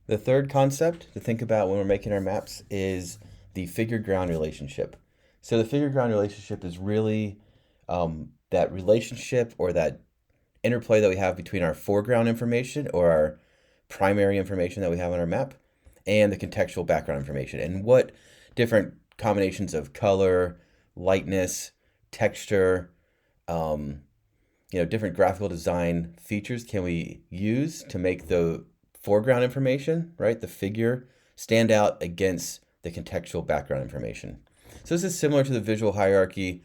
The third concept to think about when we're making our maps is the figure ground relationship. So the figure ground relationship is really that relationship or that interplay that we have between our foreground information or our primary information that we have on our map and the contextual background information and what different combinations of color, lightness, texture, um, different graphical design features can we use to make the foreground information, right, the figure, stand out against the contextual background information. So this is similar to the visual hierarchy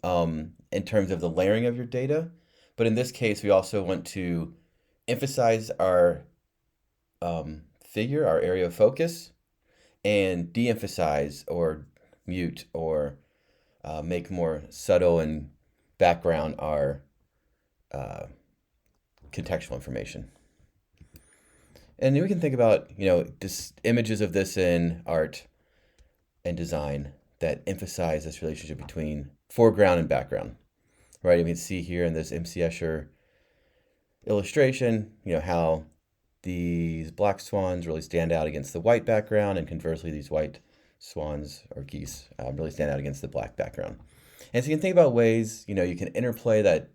in terms of the layering of your data, but in this case, we also want to emphasize our figure, our area of focus, and de-emphasize or mute or make more subtle and background our uh, contextual information. And then we can think about, just images of this in art and design that emphasize this relationship between foreground and background, right? You can see here in this MC Escher illustration, how these black swans really stand out against the white background, and conversely, these white swans or geese really stand out against the black background. And so you can think about ways, you can interplay that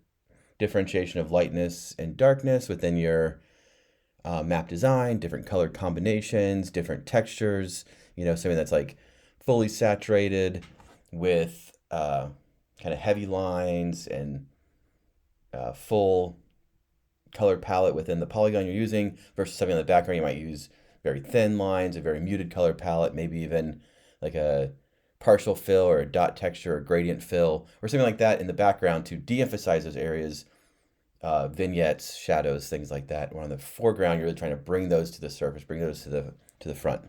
differentiation of lightness and darkness within your map design, different color combinations, different textures, something that's like fully saturated with kind of heavy lines and full color palette within the polygon you're using versus something in the background you might use very thin lines, a very muted color palette, maybe even like a partial fill or a dot texture or gradient fill or something like that in the background to de-emphasize those areas, vignettes, shadows, things like that. Where on the foreground, you're really trying to bring those to the surface, bring those to the front.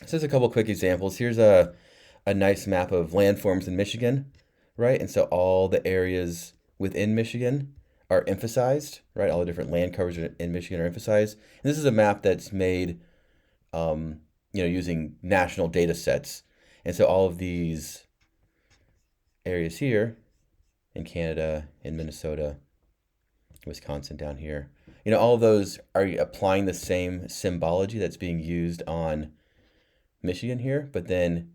So there's a couple quick examples. Here's a nice map of landforms in Michigan, right? And so all the areas within Michigan are emphasized, right? All the different land covers in Michigan are emphasized. And this is a map that's made, using national data sets. And so all of these areas here in Canada, in Minnesota, Wisconsin down here, all of those are applying the same symbology that's being used on Michigan here, but then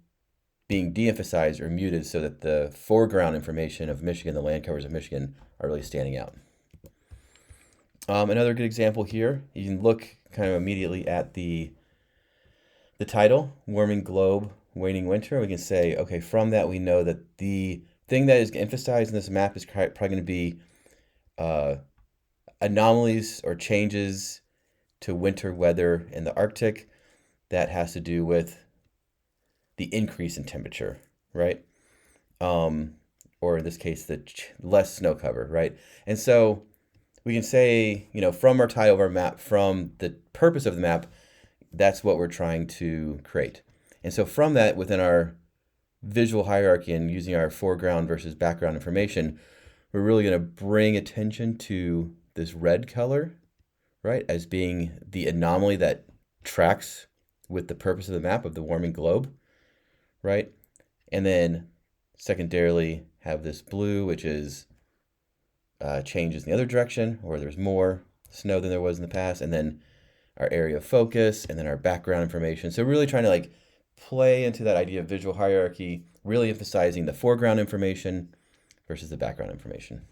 being de-emphasized or muted so that the foreground information of Michigan, the land covers of Michigan, are really standing out. Another good example here, you can look kind of immediately at the title, Warming Globe, Waning Winter. We can say, okay, from that we know that the thing that is emphasized in this map is probably going to be anomalies or changes to winter weather in the Arctic that has to do with the increase in temperature, right? Or in this case, the less snow cover, right? And so we can say, from our title of our map, from the purpose of the map, that's what we're trying to create. And so from that, within our visual hierarchy and using our foreground versus background information, we're really going to bring attention to this red color, right, as being the anomaly that tracks with the purpose of the map of the warming globe, right? And then secondarily have this blue, which is changes in the other direction, where there's more snow than there was in the past, and then our area of focus, and then our background information. So really trying to play into that idea of visual hierarchy, really emphasizing the foreground information versus the background information.